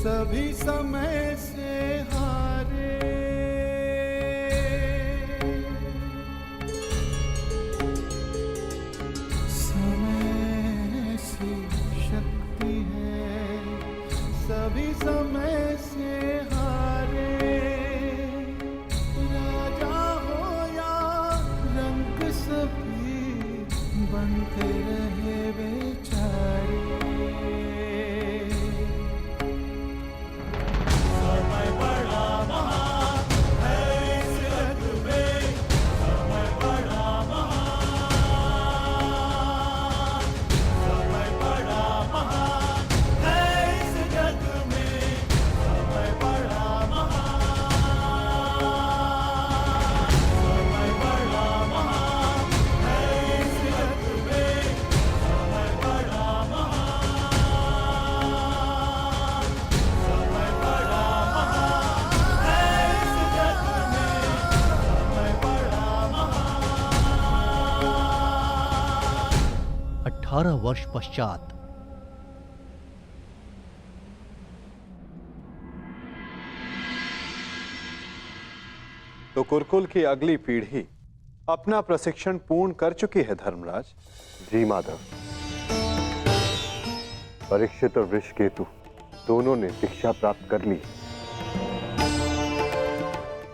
सभी समय से हारे। समय ऐसी शक्ति है, सभी समय से हारे। राजा हो या रंक सभी बनते रहे बेचारे। वर्ष पश्चात तो कुरुकुल की अगली पीढ़ी अपना प्रशिक्षण पूर्ण कर चुकी है धर्मराज। जी माधव, परीक्षित और वृषकेतु दोनों ने शिक्षा प्राप्त कर ली।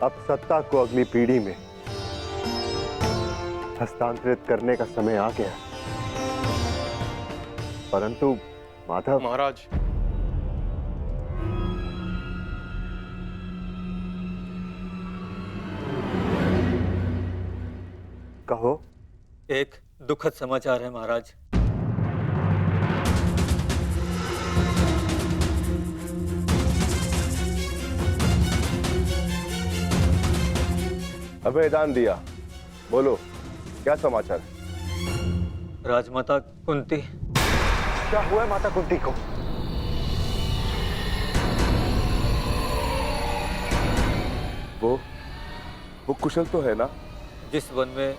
अब सत्ता को अगली पीढ़ी में हस्तांतरित करने का समय आ गया। परंतु माधव महाराज, कहो। एक दुखद समाचार है महाराज। अभयदान दिया, बोलो क्या समाचार है? राजमाता कुंती। क्या हुआ माता कुंती को? वो कुशल तो है ना? जिस वन में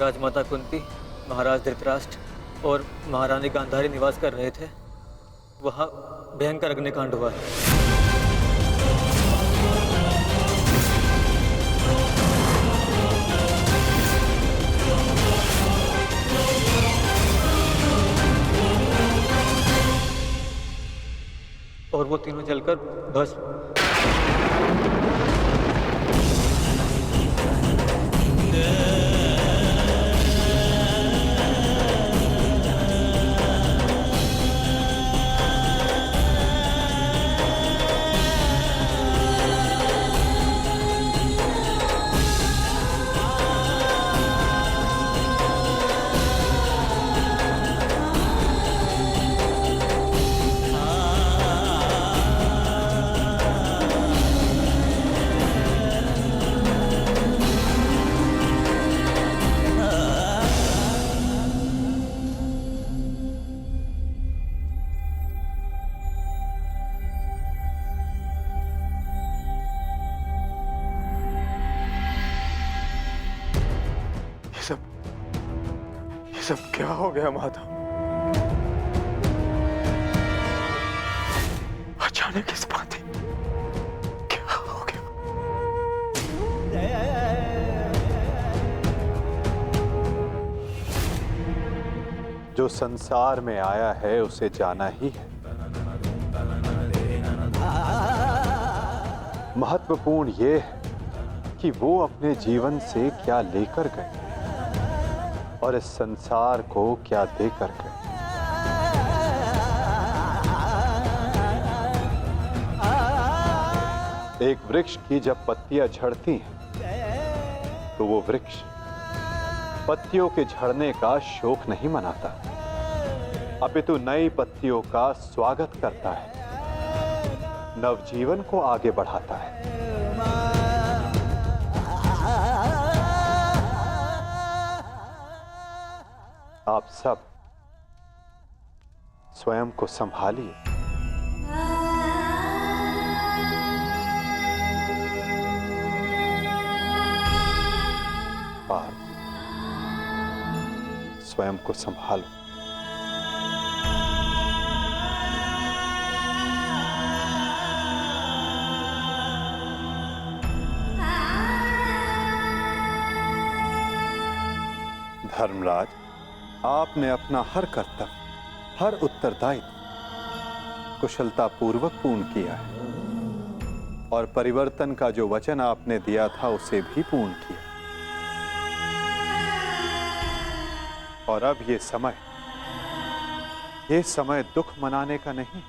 राजमाता कुंती, महाराज धृतराष्ट्र और महारानी गांधारी निवास कर रहे थे, वहां भयंकर अग्निकांड हुआ है। और वो तीनों जलकर भस्म। ये सब क्या हो गया माधव? अचानक इस बात क्या हो गया? जो संसार में आया है उसे जाना ही है। महत्वपूर्ण ये है कि वो अपने जीवन से क्या लेकर गए और इस संसार को क्या देकर गए। एक वृक्ष की जब पत्तियां झड़ती हैं तो वो वृक्ष पत्तियों के झड़ने का शोक नहीं मनाता, अपितु नई पत्तियों का स्वागत करता है, नवजीवन को आगे बढ़ाता है। आप सब स्वयं को संभालिए। पार्थ, स्वयं को संभालो। धर्मराज, आपने अपना हर कर्तव्य, हर उत्तरदायित्व कुशलतापूर्वक पूर्ण किया है और परिवर्तन का जो वचन आपने दिया था उसे भी पूर्ण किया। और अब ये समय दुख मनाने का नहीं,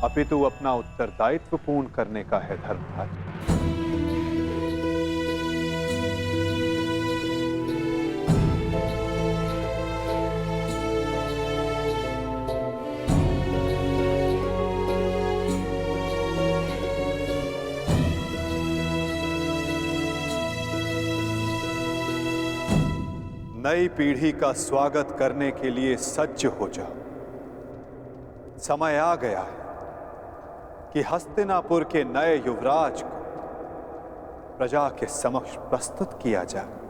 अपितु अपना उत्तरदायित्व पूर्ण करने का है धर्मराज। नई पीढ़ी का स्वागत करने के लिए सज्ज हो जाओ। समय आ गया है कि हस्तिनापुर के नए युवराज को प्रजा के समक्ष प्रस्तुत किया जाए।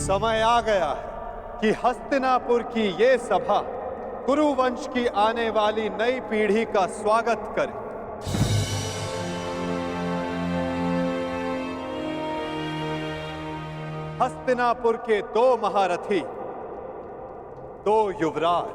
समय आ गया है कि हस्तिनापुर की ये सभा कुरुवंश की आने वाली नई पीढ़ी का स्वागत करे। हस्तिनापुर के 2 महारथी, 2 युवराज,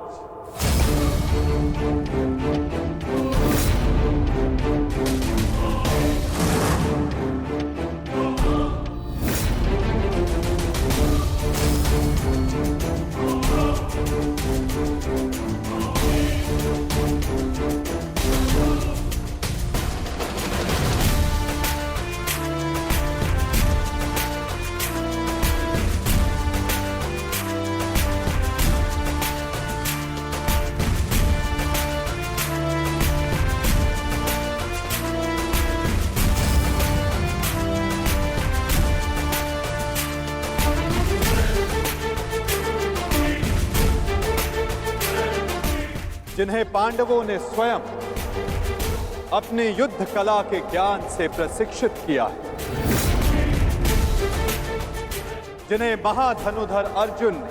जिन्हें पांडवों ने स्वयं अपनी युद्ध कला के ज्ञान से प्रशिक्षित किया है, जिन्हें महाधनुधर अर्जुन ने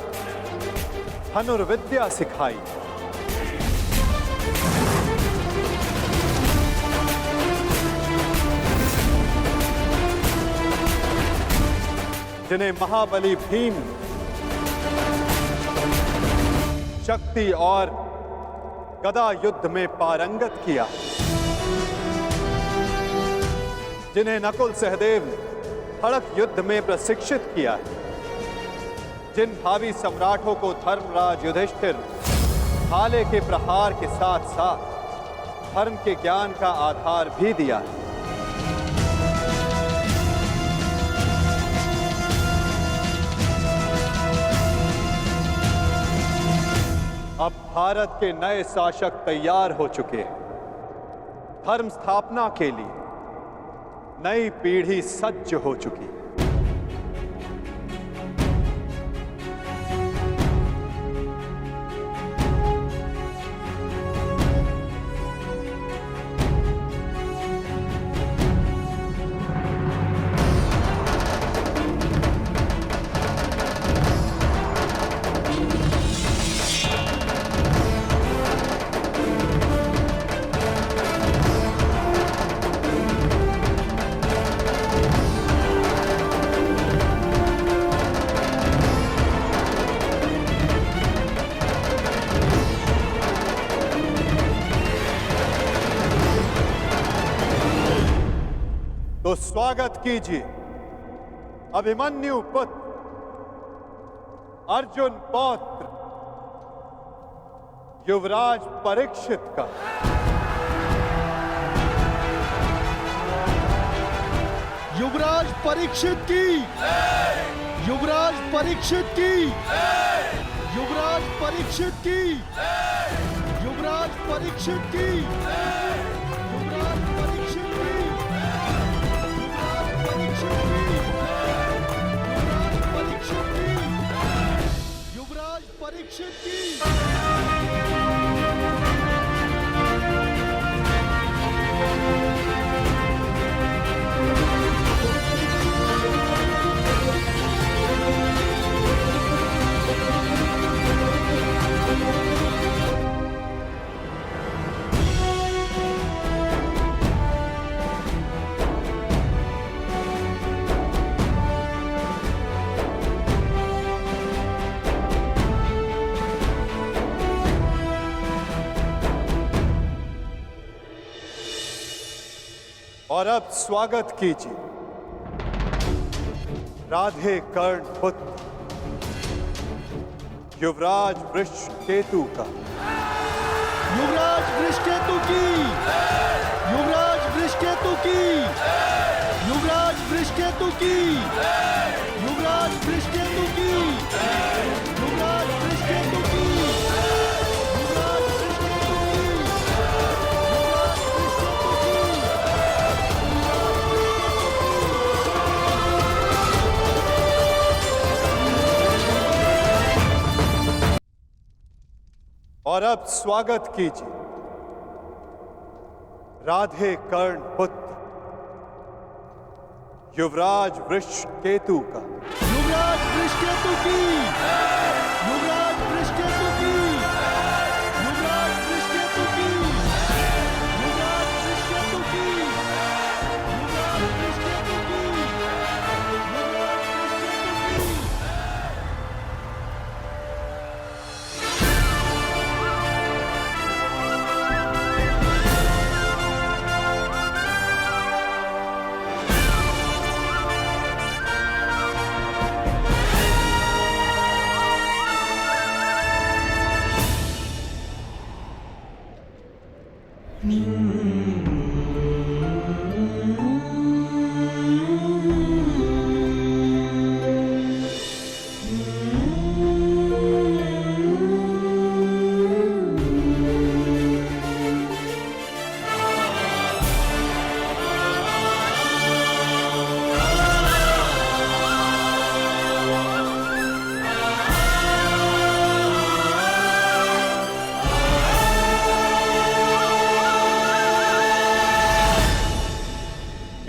धनुर्विद्या सिखाई, जिन्हें महाबली भीम शक्ति और गदा युद्ध में पारंगत किया, जिन्हें नकुल सहदेव ने खड़ग युद्ध में प्रशिक्षित किया, जिन भावी सम्राटों को धर्मराज युधिष्ठिर भाले के प्रहार के साथ साथ धर्म के ज्ञान का आधार भी दिया है। अब भारत के नए शासक तैयार हो चुके हैं। धर्म स्थापना के लिए नई पीढ़ी सज्ज हो चुकी है। तो स्वागत कीजिए अभिमन्यु पुत्र अर्जुन पौत्र युवराज परीक्षित का। युवराज परीक्षित की, युवराज परीक्षित की, युवराज परीक्षित की, युवराज परीक्षित की, युवराज परीक्षित की, युवराज परीक्षित की। और अब स्वागत कीजिए राधे कर्ण पुत्र युवराज वृषकेतु का। युवराज वृषकेतु की, युवराज वृषकेतु की, युवराज वृषकेतु की, युवराज वृषकेतु की, युवराज वृषकेतु की, युवराज वृषकेतु की, और अब स्वागत कीजिए राधे कर्ण पुत्र युवराज वृषकेतु का। युवराज वृषकेतु की, युवराज वृषकेतु की, युवराज वृषकेतु की, युवराज वृषकेतु की, युवराज वृषकेतु की, युवराज वृषकेतु की।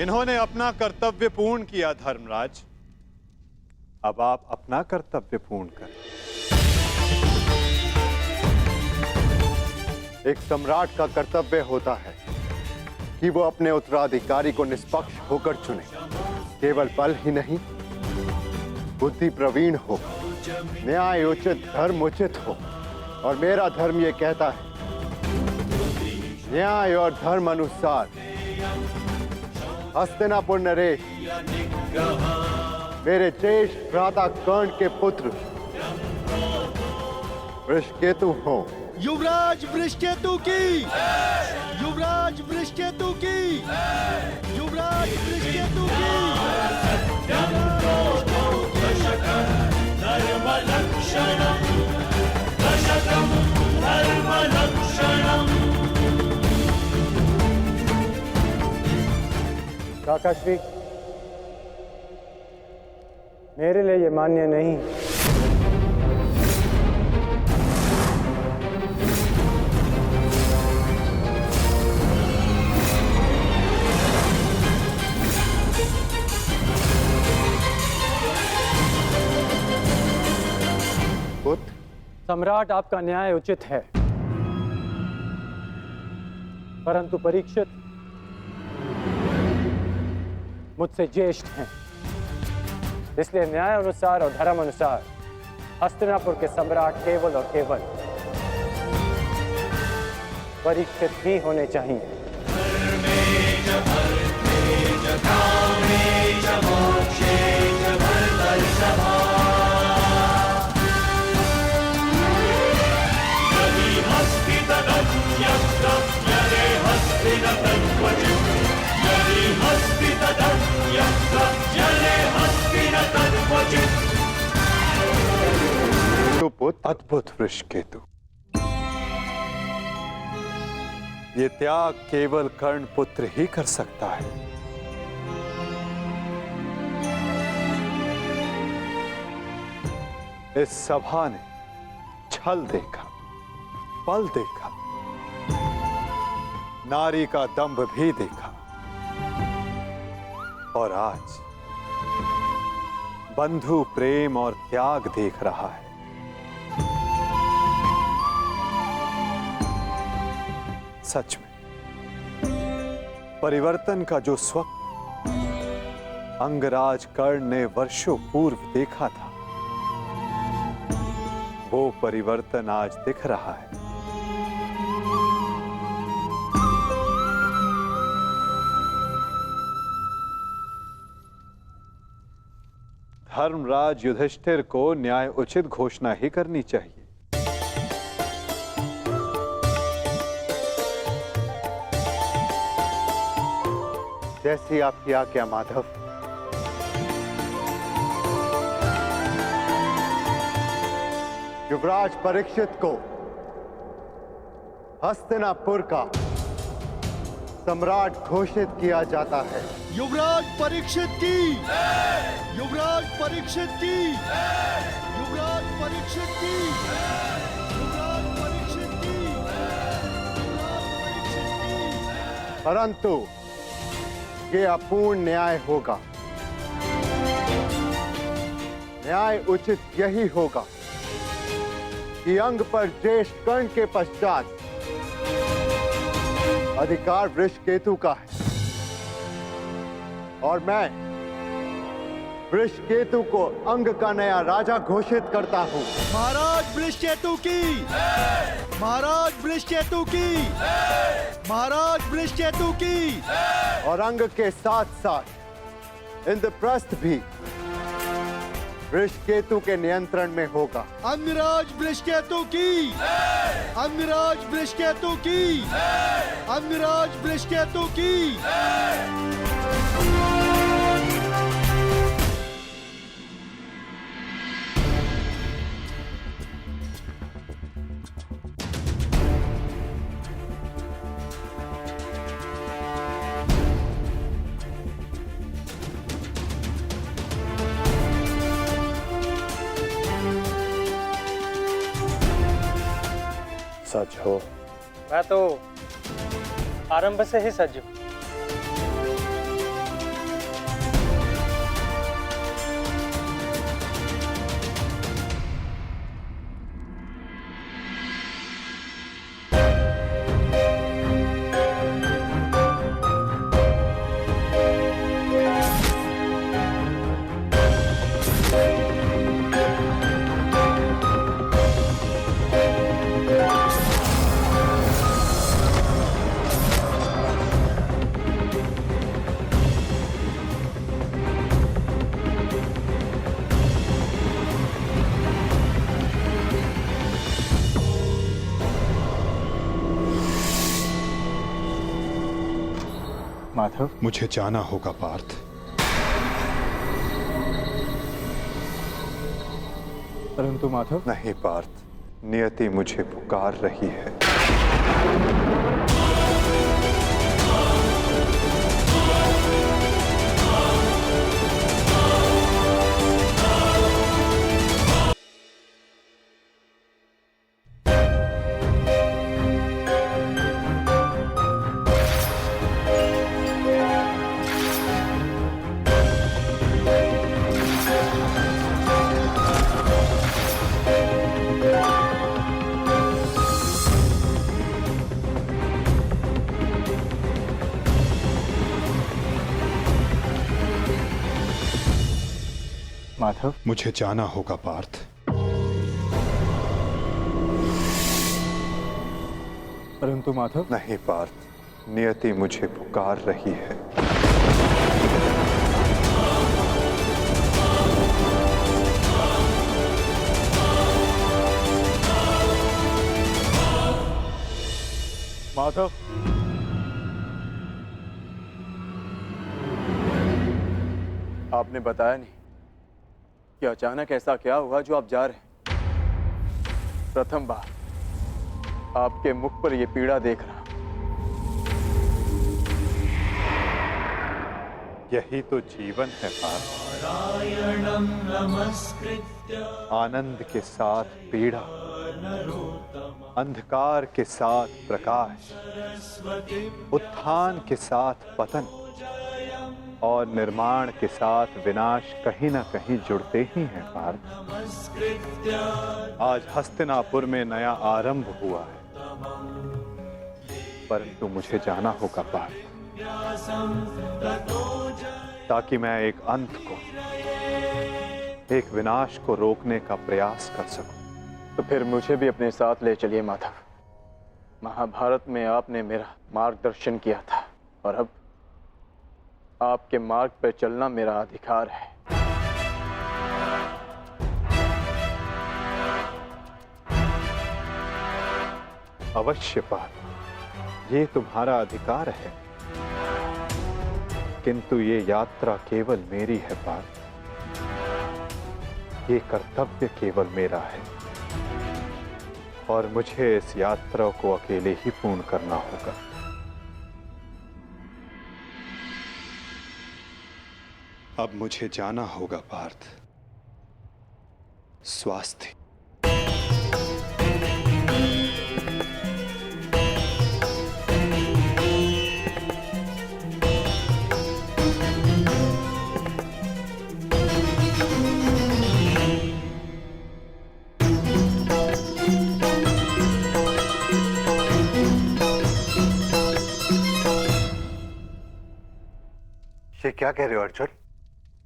इन्होंने अपना कर्तव्य पूर्ण किया धर्मराज, अब आप अपना कर्तव्य पूर्ण करें। एक सम्राट का कर्तव्य होता है कि वो अपने उत्तराधिकारी को निष्पक्ष होकर चुने। केवल बल ही नहीं, बुद्धि प्रवीण हो, न्याय उचित, धर्म उचित हो। और मेरा धर्म ये कहता है न्याय और धर्म अनुसार हस्तिनापुर नरेश मेरे ज्येष्ठ भ्राता कर्ण के पुत्र वृषकेतु हो। युवराज वृषकेतु की, युवराज वृषकेतु की, युवराज वृषकेतु की, काकाश्री, मेरे लिए ये मान्य नहीं। पुत्र, सम्राट आपका न्याय उचित है, परंतु परीक्षित मुझसे ज्येष्ठ हैं, इसलिए न्याय अनुसार और धर्म अनुसार हस्तिनापुर के सम्राट केवल और केवल परीक्षित ही होने चाहिए। तो पुत्र, अद्भुत वृषकेतु, ये त्याग केवल कर्ण पुत्र ही कर सकता है। इस सभा ने छल देखा, बल देखा, नारी का दंभ भी देखा, और आज बंधु प्रेम और त्याग देख रहा है। सच में परिवर्तन का जो स्वप्न अंगराज कर्ण ने वर्षों पूर्व देखा था, वो परिवर्तन आज दिख रहा है। धर्मराज युधिष्ठिर को न्याय उचित घोषणा ही करनी चाहिए। जैसी आपकी आज्ञा माधव। युवराज परीक्षित को हस्तिनापुर का सम्राट घोषित किया जाता है। युवराज परीक्षित की, युवराज परीक्षित की, युवराज परीक्षित की, युवराज परीक्षित की, युवराज परीक्षित की। परंतु ये अपूर्ण न्याय होगा। न्याय उचित यही होगा कि अंग पर ज्येष्ठ कर्ण के पश्चात अधिकार वृषकेतु का है और मैं वृषकेतु को अंग का नया राजा घोषित करता हूं। महाराज वृषकेतु की, महाराज वृषकेतु की, महाराज वृषकेतु की। और अंग के साथ साथ इंद्रप्रस्थ भी वृषकेतु के नियंत्रण में होगा। अंगराज वृषकेतु की, अंगराज वृषकेतु की, अंगराज वृषकेतु की। सच हो। मैं तो आरंभ से ही सज्ज हूं। माधव, मुझे जाना होगा पार्थ। परंतु माधव। नहीं पार्थ, नियति मुझे पुकार रही है। माधव, मुझे जाना होगा पार्थ। परंतु माधव। नहीं पार्थ, नियति मुझे पुकार रही है। माधव, आपने बताया नहीं कि अचानक ऐसा क्या हुआ जो आप जा रहे हैं। प्रथम बार आपके मुख पर यह पीड़ा देख रहा। यही तो जीवन है पार्थ। आनंद के साथ पीड़ा, अंधकार के साथ प्रकाश, उत्थान के साथ पतन और निर्माण के साथ विनाश कहीं ना कहीं जुड़ते ही हैं पार्थ। आज हस्तिनापुर में नया आरंभ हुआ है, परंतु मुझे जाना होगा पार्थ, ताकि मैं एक अंत को, एक विनाश को रोकने का प्रयास कर सकूं। तो फिर मुझे भी अपने साथ ले चलिए माधव। महाभारत में आपने मेरा मार्गदर्शन किया था और अब आपके मार्ग पर चलना मेरा अधिकार है। अवश्य पार्थ, ये तुम्हारा अधिकार है, किंतु ये यात्रा केवल मेरी है पार्थ। ये कर्तव्य केवल मेरा है और मुझे इस यात्रा को अकेले ही पूर्ण करना होगा। अब मुझे जाना होगा पार्थ। स्वास्थ्य। ये क्या कह रहे हो अर्जुन?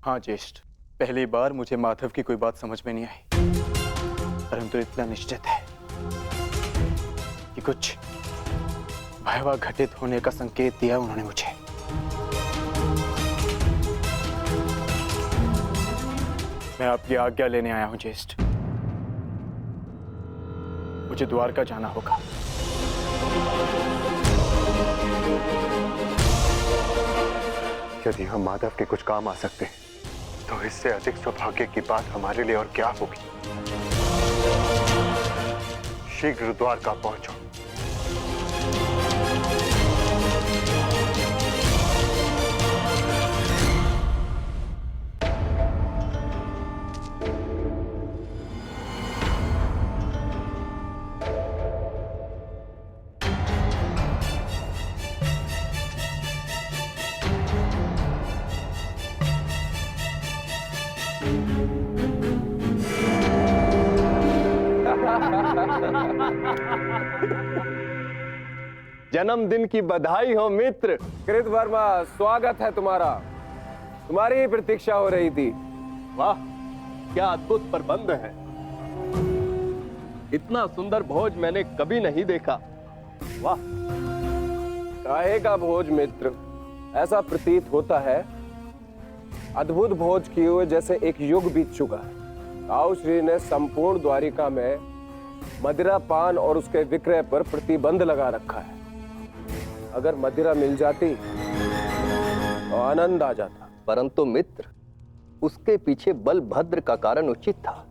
हाँ ज्येष्ठ, पहली बार मुझे माधव की कोई बात समझ में नहीं आई, परंतु इतना निश्चित है कि कुछ भयावह घटित होने का संकेत दिया उन्होंने मुझे। मैं आपकी आज्ञा लेने आया हूं ज्येष्ठ। मुझे द्वारका जाना होगा। यदि हम माधव के कुछ काम आ सकते हैं तो इससे अधिक सौभाग्य की बात हमारे लिए और क्या होगी। शीघ्र द्वारका पहुंचो। जन्मदिन की बधाई हो मित्र। कृतवर्मा, स्वागत है तुम्हारा। तुम्हारी ही प्रतीक्षा हो रही थी। वाह, क्या अद्भुत प्रबंध है। इतना सुंदर भोज मैंने कभी नहीं देखा। वाह। काहे का भोज मित्र, ऐसा प्रतीत होता है अद्भुत भोज किए हुए जैसे एक युग बीत चुका है। ताऊ श्री ने संपूर्ण द्वारिका में मदिरा पान और उसके विक्रय पर प्रतिबंध लगा रखा है। अगर मदिरा मिल जाती तो आनंद आ जाता। परंतु मित्र, उसके पीछे बलभद्र का कारण उचित था।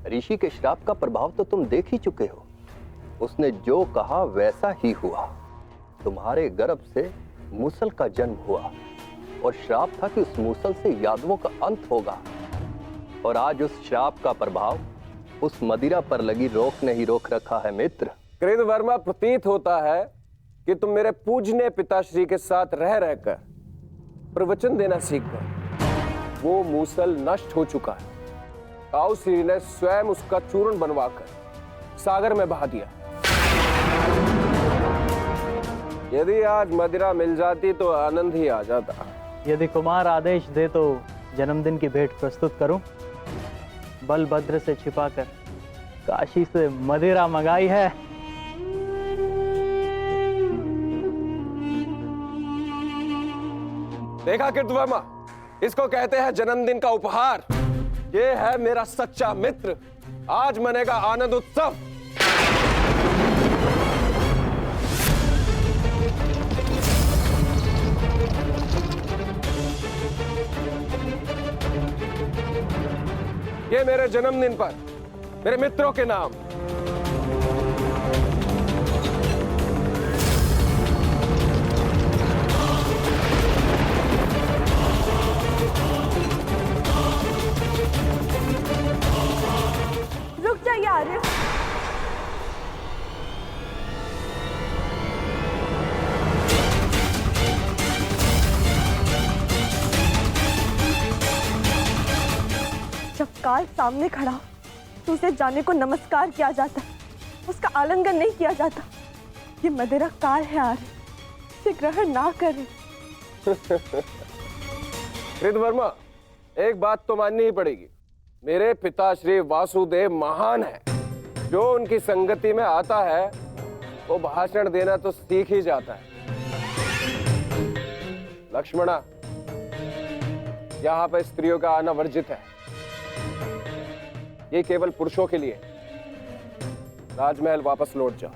ऋषि के श्राप का प्रभाव तो तुम देख ही चुके हो। उसने जो कहा वैसा ही हुआ। तुम्हारे गर्भ से मूसल का जन्म हुआ और श्राप था कि उस मूसल से यादवों का अंत होगा। और आज उस श्राप का प्रभाव उस मदिरा पर लगी रोक ने ही रोक रखा है मित्र। कृतवर्मा, प्रतीत होता है कि तुम मेरे पूजनीय पिताश्री के साथ रह रहकर प्रवचन देना सीख गए। वो मूसल नष्ट हो चुका है। ताऊ श्री ने स्वयं उसका चूर्ण बनवाकर सागर में बहा दिया। यदि आज मदिरा मिल जाती तो आनंद ही आ जाता। यदि कुमार आदेश दे तो जन्मदिन की भेंट प्रस्तुत करूं। बलभद्र से छिपाकर काशी से मदिरा मंगाई है। देखा कृतवर्मा, इसको कहते हैं जन्मदिन का उपहार। ये है मेरा सच्चा मित्र। आज मनेगा आनंद उत्सव। ये मेरे जन्मदिन पर मेरे मित्रों के नाम। रुक जाइए आर्य। जब काल सामने खड़ा हो तो उसे जाने को नमस्कार किया जाता है, उसका आलिंगन नहीं किया जाता। ये मदिरा काल है आर्य, इसे ग्रहण ना करें। कृतवर्मा, एक बात तो माननी ही पड़ेगी। मेरे पिता श्री वासुदेव महान है। जो उनकी संगति में आता है वो भाषण देना तो सीख ही जाता है। लक्ष्मणा, यहाँ पर स्त्रियों का आना वर्जित है। ये केवल पुरुषों के लिए। राजमहल वापस लौट जाओ।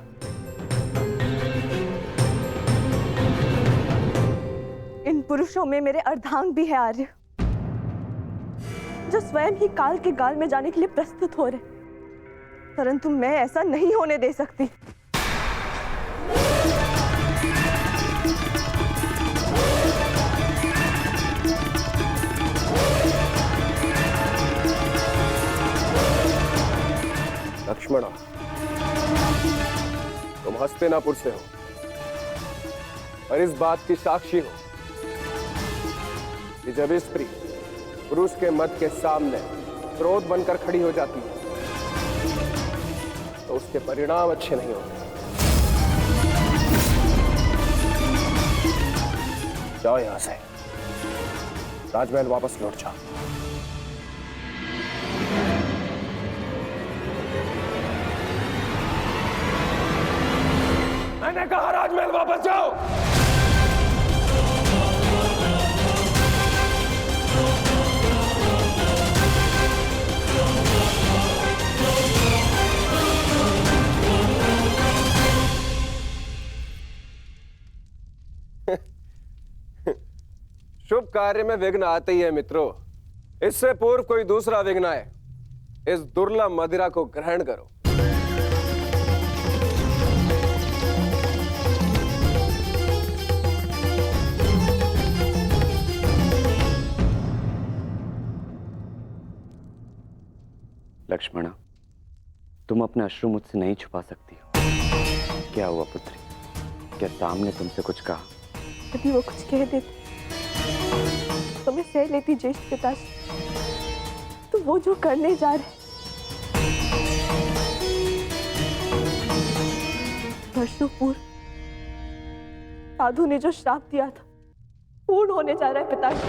पुरुषों में मेरे अर्धांग भी है आर्य, जो स्वयं ही काल के गाल में जाने के लिए प्रस्तुत हो रहे, परंतु मैं ऐसा नहीं होने दे सकती। लक्ष्मणा, तुम हस्तिनापुर से हो और इस बात की साक्षी हो कि जब स्त्री पुरुष के मत के सामने क्रोध बनकर खड़ी हो जाती है तो उसके परिणाम अच्छे नहीं होते। जाओ यहां से, राजमहल वापस लौट जाओ। मैंने कहा राजमहल वापस जाओ। शुभ कार्य में विघ्न आते ही है मित्रों। इससे पूर्व कोई दूसरा विघ्न आए, इस दुर्लभ मदिरा को ग्रहण करो। लक्ष्मणा, तुम अपने अश्रु मुझसे नहीं छुपा सकती हो। क्या हुआ पुत्री? क्या सामने तुमसे कुछ कहा? यदि वो कुछ कह देते तो मैं सह लेती ज्येष्ठ पिताजी, तो वो जो करने जा रहे वर्षों पूर्व साधु ने जो श्राप दिया था पूर्ण होने जा रहा है पिताजी।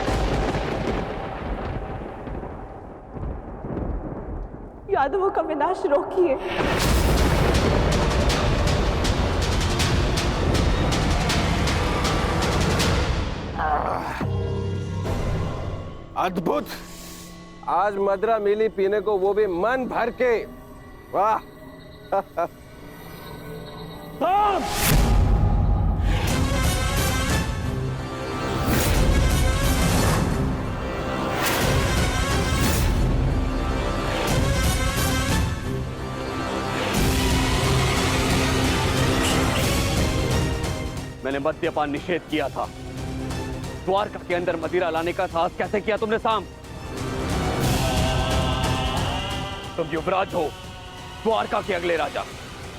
यादवों का विनाश रोकिए। अद्भुत! आज मदरा मिली पीने को, वो भी मन भर के। वाह! मैंने मद्यपान निषेध किया था। द्वारका के अंदर मदिरा लाने का साहस कैसे किया तुमने साम? तुम युवराज हो, द्वारका के अगले राजा,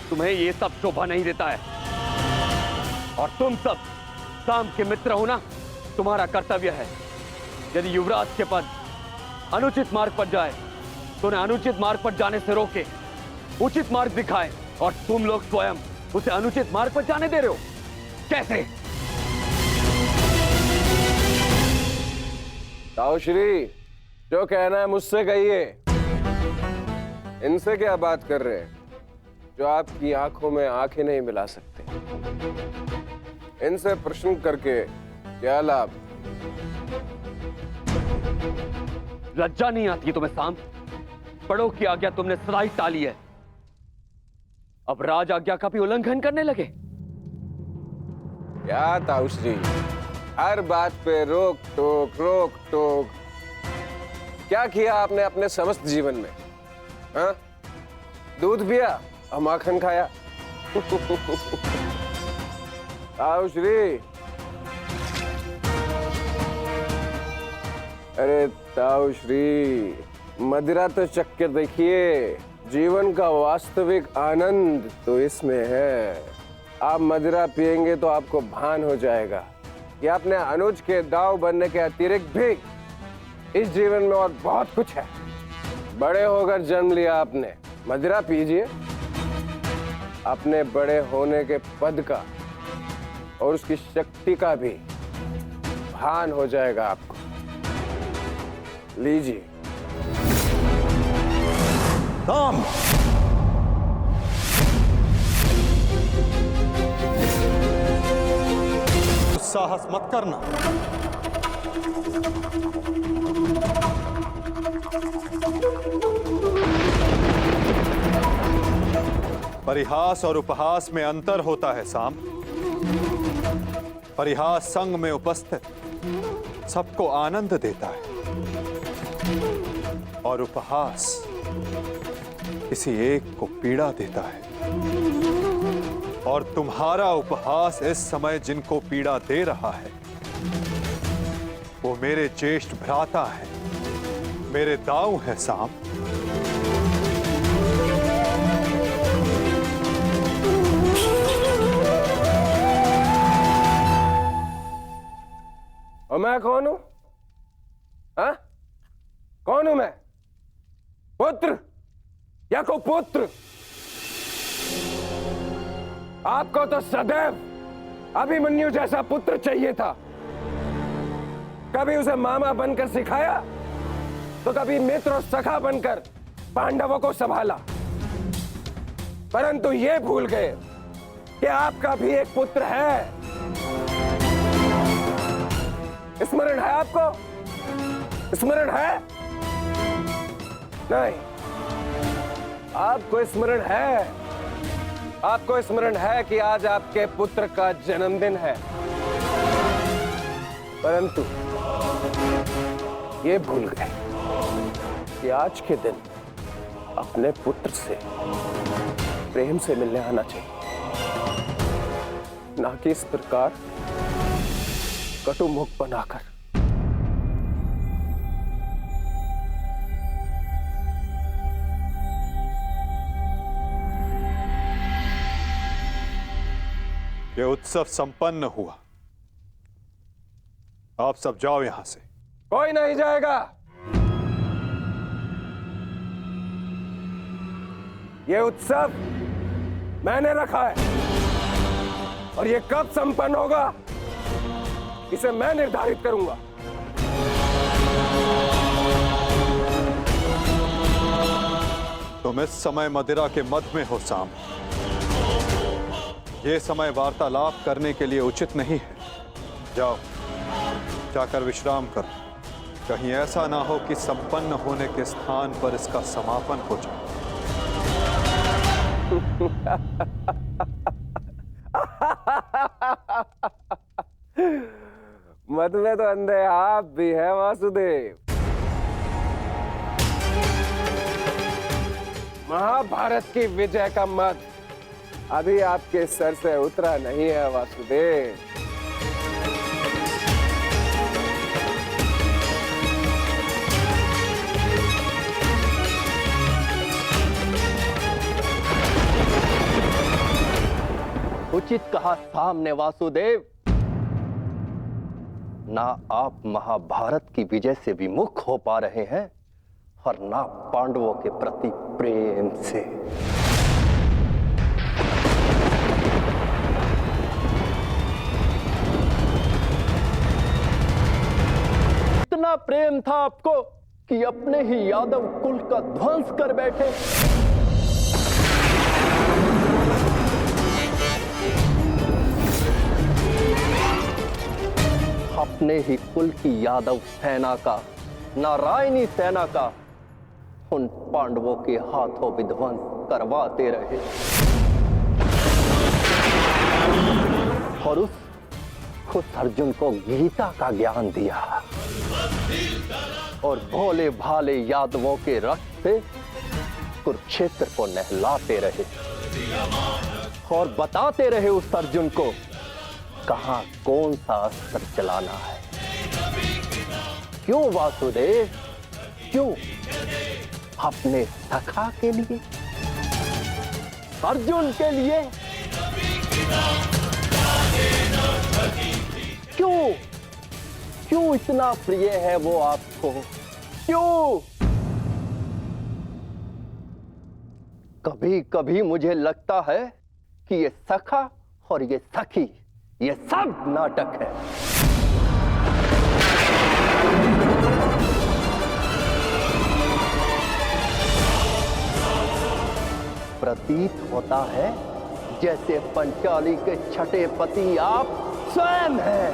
तुम्हें ये सब शोभा नहीं देता है। और तुम सब साम के मित्र हो ना, तुम्हारा कर्तव्य है यदि युवराज के पद अनुचित मार्ग पर जाए तो उन्हें अनुचित मार्ग पर जाने से रोके, उचित मार्ग दिखाए। और तुम लोग स्वयं उसे अनुचित मार्ग पर जाने दे रहे हो। कैसे? ताऊश्री, जो कहना है मुझसे कहिए। इनसे क्या बात कर रहे हैं जो आपकी आंखों में आंखें नहीं मिला सकते? इनसे प्रश्न करके क्या लाभ? लज्जा नहीं आती तुम्हें साम? बड़ों की आज्ञा तुमने सदा ही टाली है, अब राज आज्ञा का भी उल्लंघन करने लगे। क्या ताऊश्री, हर बात पे रोक टोक। क्या किया आपने अपने समस्त जीवन में? हाँ? दूध पिया और माखन खाया। ताऊश्री, अरे ताऊश्री, मदिरा तो चख के देखिए। जीवन का वास्तविक आनंद तो इसमें है। आप मदिरा पिएंगे तो आपको भान हो जाएगा कि अपने अनुज के दाव बनने के अतिरिक्त भी इस जीवन में और बहुत कुछ है। बड़े होकर जन्म लिया आपने, मदिरा पीजिए। अपने बड़े होने के पद का और उसकी शक्ति का भी भान हो जाएगा आपको। लीजिए। राम, साहस मत करना। परिहास और उपहास में अंतर होता है साम। परिहास संग में उपस्थित सबको आनंद देता है और उपहास किसी एक को पीड़ा देता है। और तुम्हारा उपहास इस समय जिनको पीड़ा दे रहा है वो मेरे ज्येष्ठ भ्राता है, मेरे दाऊ है साम। और मैं कौन हूं? हाँ? कौन हूं मैं? पुत्र या कुपुत्र? आपको तो सदैव अभिमन्यु जैसा पुत्र चाहिए था। कभी उसे मामा बनकर सिखाया तो कभी मित्र और सखा बनकर पांडवों को संभाला, परंतु ये भूल गए कि आपका भी एक पुत्र है। स्मरण है आपको? स्मरण है? नहीं, आपको स्मरण है। आपको स्मरण है कि आज आपके पुत्र का जन्मदिन है, परंतु ये भूल गए कि आज के दिन अपने पुत्र से प्रेम से मिलने आना चाहिए, ना कि इस प्रकार कटु मुख बनाकर। यह उत्सव संपन्न हुआ, आप सब जाओ यहां से। कोई नहीं जाएगा। यह उत्सव मैंने रखा है और यह कब संपन्न होगा इसे मैं निर्धारित करूंगा। तुम इस समय मदिरा के मध में हो साम। ये समय वार्तालाप करने के लिए उचित नहीं है। जाओ, जाकर विश्राम करो। कहीं ऐसा ना हो कि संपन्न होने के स्थान पर इसका समापन हो जाए। मद में तो अंधे आप भी है वासुदेव। महाभारत की विजय का मद अभी आपके सर से उतरा नहीं है वासुदेव। उचित कहा सामने वासुदेव। ना आप महाभारत की विजय से विमुख हो पा रहे हैं और ना पांडवों के प्रति प्रेम से। इतना प्रेम था आपको कि अपने ही यादव कुल का ध्वंस कर बैठे। अपने ही कुल की यादव सेना का, नारायणी सेना का उन पांडवों के हाथों विध्वंस करवाते रहे और उस अर्जुन को गीता का ज्ञान दिया और भोले भाले यादवों के रक्त से कुरुक्षेत्र को नहलाते रहे और बताते रहे उस अर्जुन को कहां कौन सा अस्त्र चलाना है। क्यों वासुदेव? क्यों? अपने सखा के लिए, अर्जुन के लिए। क्यों? क्यों इतना प्रिय है वो आपको? क्यों? कभी कभी मुझे लगता है कि ये सखा और ये सखी ये सब नाटक है। प्रतीत होता है जैसे पंचाली के छठे पति आप स्वयं हैं।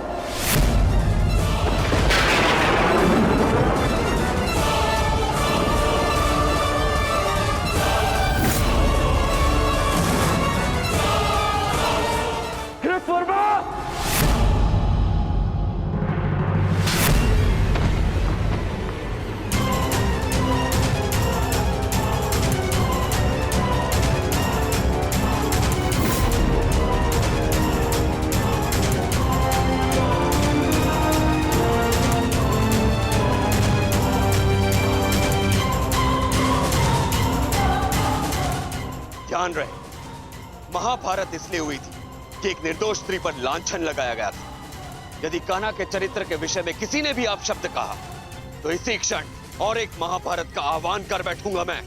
ध्यान रहे, महाभारत इसलिए हुई थी कि एक निर्दोष स्त्री पर लांछन लगाया गया था। यदि कान्हा के चरित्र के विषय में किसी ने भी अपशब्द कहा तो इसी क्षण और एक महाभारत का आह्वान कर बैठूंगा मैं।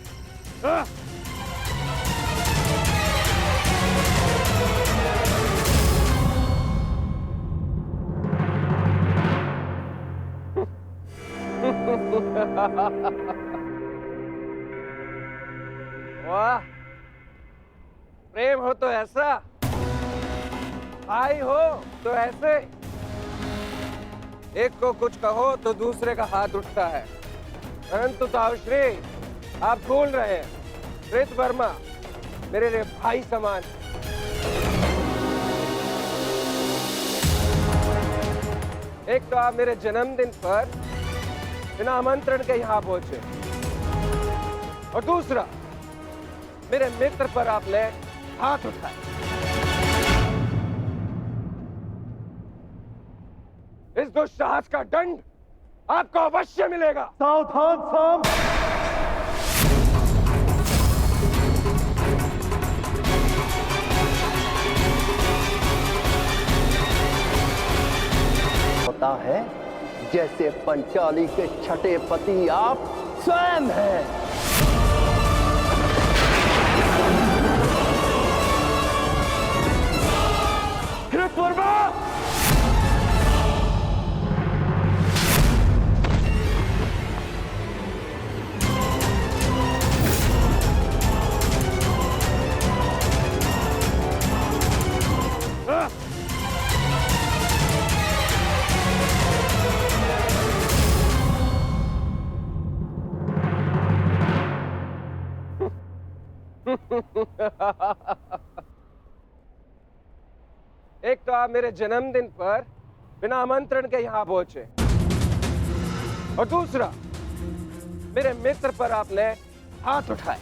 वाह, प्रेम हो तो ऐसा, भाई हो तो ऐसे। एक को कुछ कहो तो दूसरे का हाथ उठता है। परंतु ताउश्री, आप भूल रहे हैं, कृतवर्मा मेरे लिए भाई समान है। एक तो आप मेरे जन्मदिन पर बिना आमंत्रण के यहाँ पहुंचे, और दूसरा मेरे मित्र पर आपने हाथ उठाया। इस दुस्साहस का दंड आपको अवश्य मिलेगा। सावधान साम। होता है जैसे पंचाली के छठे पति आप स्वयं हैं। कृतवर्मा! एक तो आप मेरे जन्मदिन पर बिना आमंत्रण के यहाँ पहुंचे, और दूसरा मेरे मित्र पर आपने हाथ उठाए।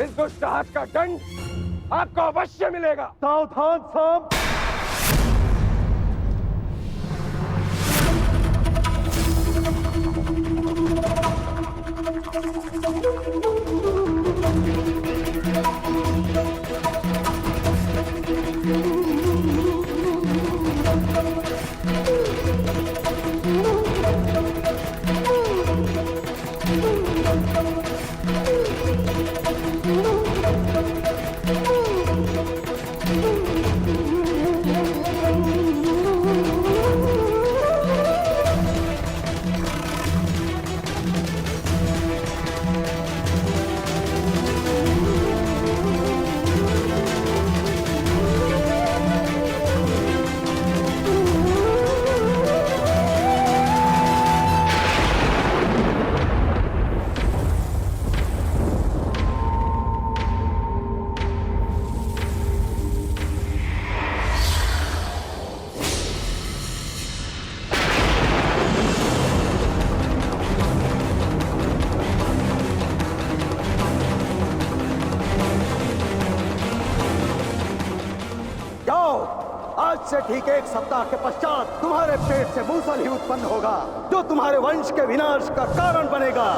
इस दुस्साहस का दंड आपको अवश्य मिलेगा। सावधान साम। आज से ठीक 1 सप्ताह के पश्चात तुम्हारे पेट से मूसल ही उत्पन्न होगा, जो तुम्हारे वंश के विनाश का कारण बनेगा।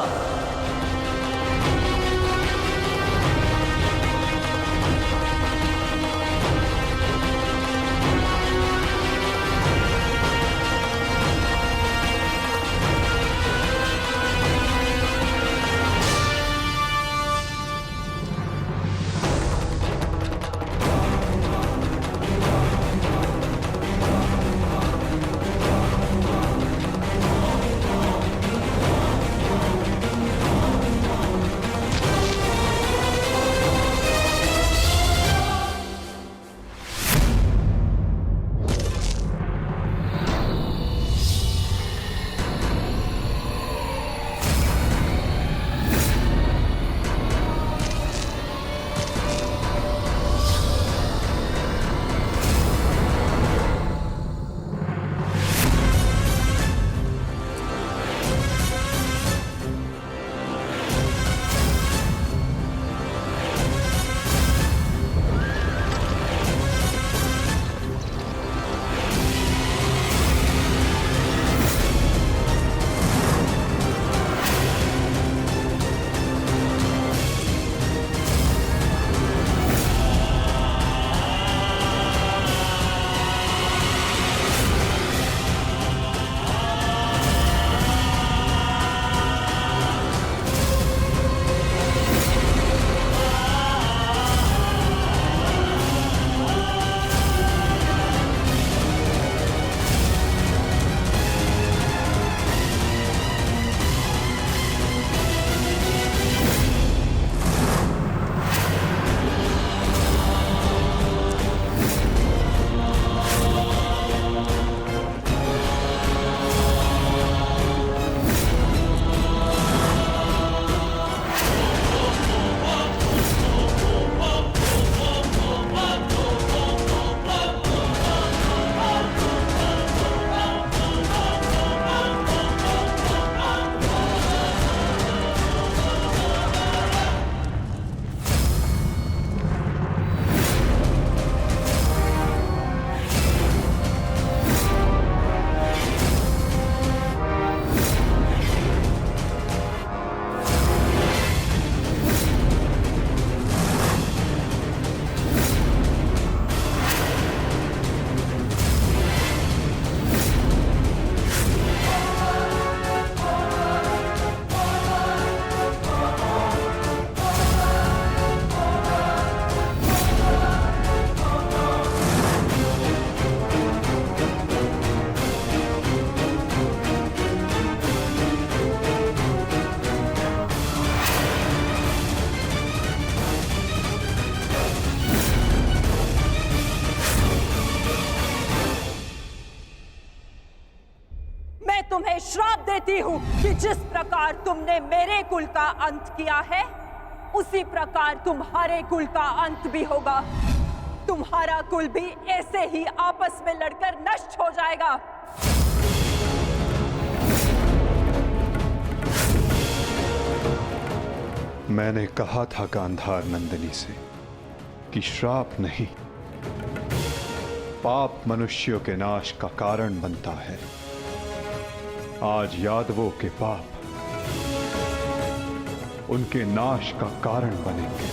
तुम्हें श्राप देती हूँ कि जिस प्रकार तुमने मेरे कुल का अंत किया है, उसी प्रकार तुम्हारे कुल का अंत भी होगा। तुम्हारा कुल भी ऐसे ही आपस में लड़कर नष्ट हो जाएगा। मैंने कहा था गांधार नंदिनी से कि श्राप नहीं, पाप मनुष्यों के नाश का कारण बनता है। आज यादवों के पाप उनके नाश का कारण बनेंगे।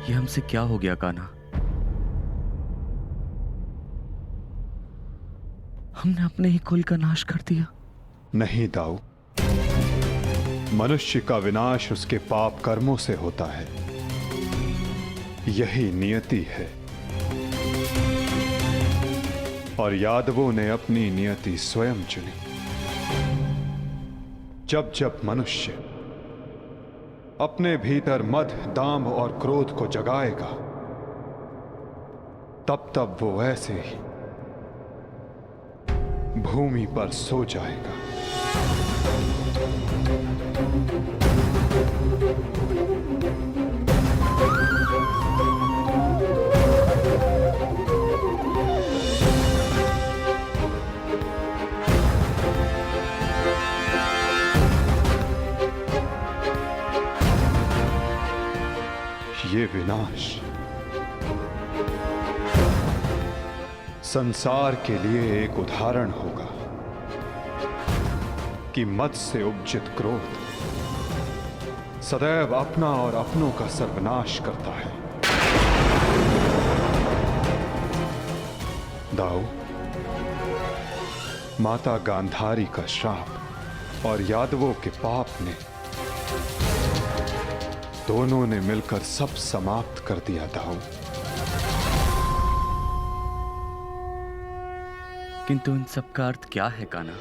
ये हमसे क्या हो गया कान्हा? हमने अपने ही कुल का नाश कर दिया। नहीं दाऊ, मनुष्य का विनाश उसके पाप कर्मों से होता है। यही नियति है और यादवों ने अपनी नियति स्वयं चुनी। जब जब मनुष्य अपने भीतर मद, दांभ और क्रोध को जगाएगा, तब तब वो ऐसे ही भूमि पर सो जाएगा। ये विनाश संसार के लिए एक उदाहरण होगा कि मत से उपजित क्रोध सदैव अपना और अपनों का सर्वनाश करता है। दाऊ, माता गांधारी का श्राप और यादवों के पाप ने दोनों ने मिलकर सब समाप्त कर दिया। दाऊ, किंतु इन सब का अर्थ क्या है कान्हा?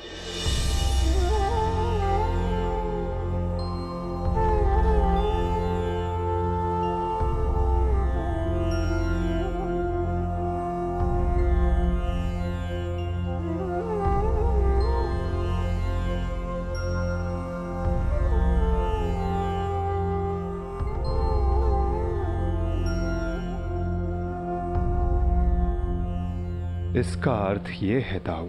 इसका अर्थ यह है दाऊ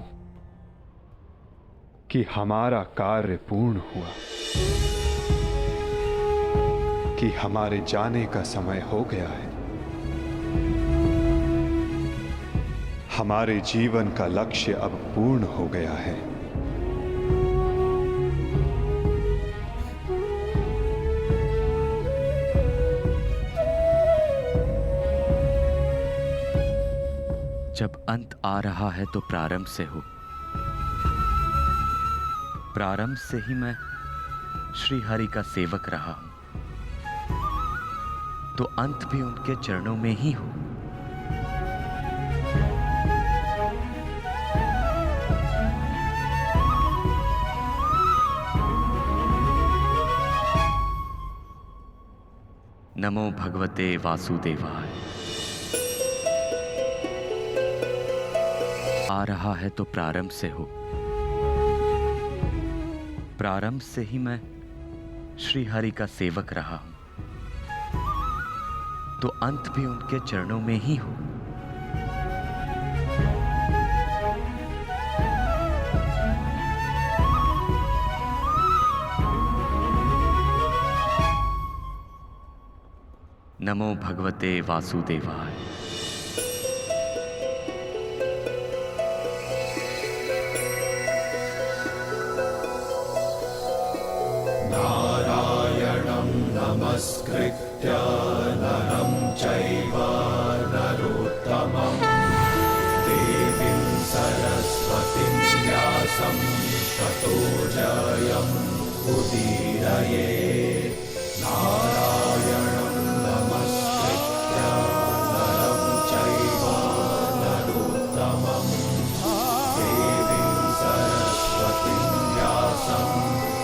कि हमारा कार्य पूर्ण हुआ, कि हमारे जाने का समय हो गया है। हमारे जीवन का लक्ष्य अब पूर्ण हो गया है। जब अंत आ रहा है तो प्रारंभ से हो। प्रारंभ से ही मैं श्री हरि का सेवक रहा हूं, तो अंत भी उनके चरणों में ही हो। नमो भगवते वासुदेवाय। आ रहा है तो प्रारंभ से हो। प्रारंभ से ही मैं श्री हरि का सेवक रहा हूं, तो अंत भी उनके चरणों में ही हो। नमो भगवते वासुदेवाय। नमस्कृत्य नरं चैव नरोत्तमं देवीं सरस्वतीं व्यासं ततो जयम् उदीरयेत्। नारायणं नमस्कृत्य नरं चैव नरोत्तमं देवीं सरस्वतीं व्यासं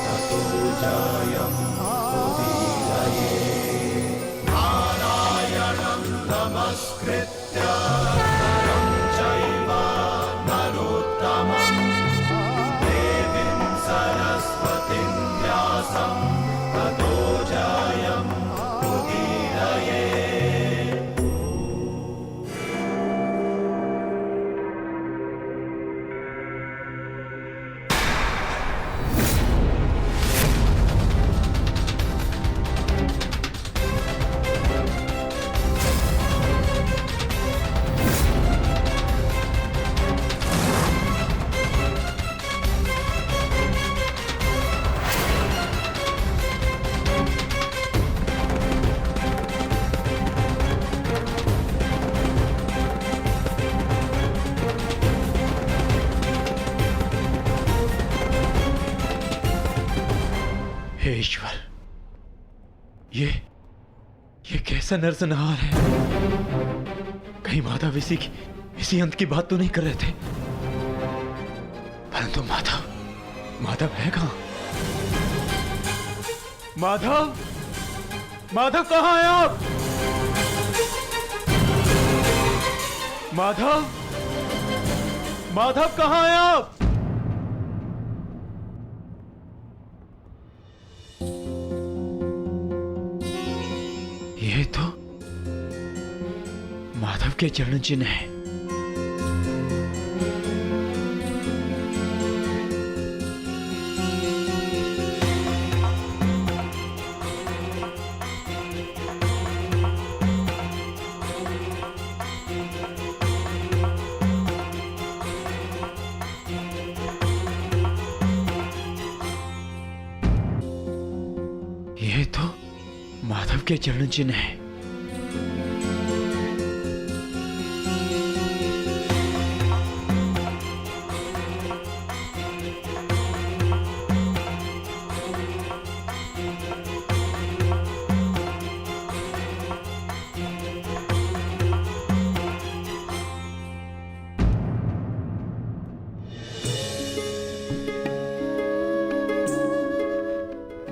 ततो जयम् नमस्कृत्य नरं चैव नरोत्तमं देवीं सरस्वतीं व्यासं ततो जयम् उदीरयेत्। हे ईश्वर, ये कैसा नरसंहार है? कहीं माधव इसी अंत की बात तो नहीं कर रहे थे? परंतु माधव है कहां? माधव कहां है आप? माधव कहां है आप? ये तो माधव के चरण चिन्ह है। माधव के चरण चिन्ह है।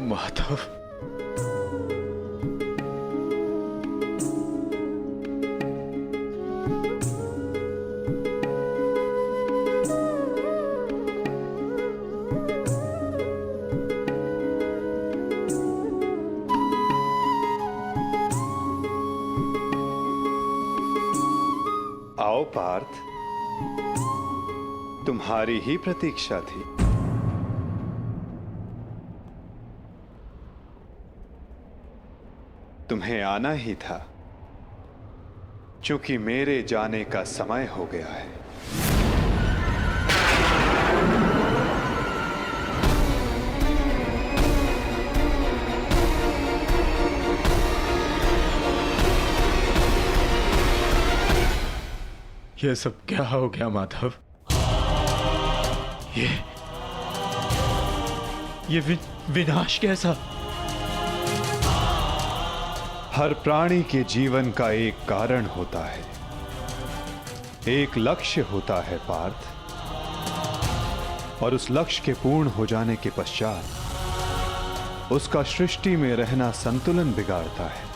माधव, आओ पार्थ, तुम्हारी ही प्रतीक्षा थी। तुम्हें आना ही था, क्योंकि मेरे जाने का समय हो गया है। यह सब क्या हो गया माधव? ये विनाश कैसा? हर प्राणी के जीवन का एक कारण होता है, एक लक्ष्य होता है पार्थ, और उस लक्ष्य के पूर्ण हो जाने के पश्चात उसका सृष्टि में रहना संतुलन बिगाड़ता है।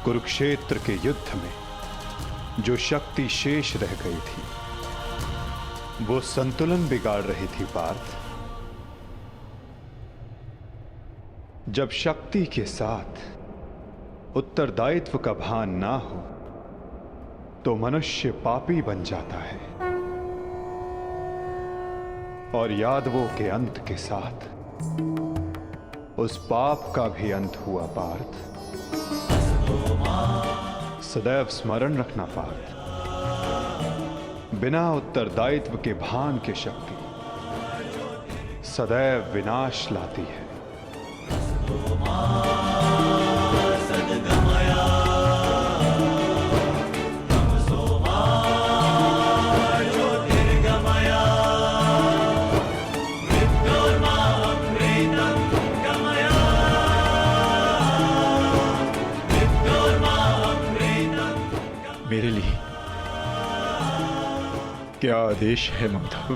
कुरुक्षेत्र के युद्ध में जो शक्ति शेष रह गई थी, वो संतुलन बिगाड़ रही थी पार्थ। जब शक्ति के साथ उत्तरदायित्व का भान ना हो तो मनुष्य पापी बन जाता है, और यादवों के अंत के साथ उस पाप का भी अंत हुआ पार्थ। सदैव स्मरण रखना पार्थ, बिना उत्तरदायित्व के भान की शक्ति सदैव विनाश लाती है। मेरे लिए क्या आदेश है माधव?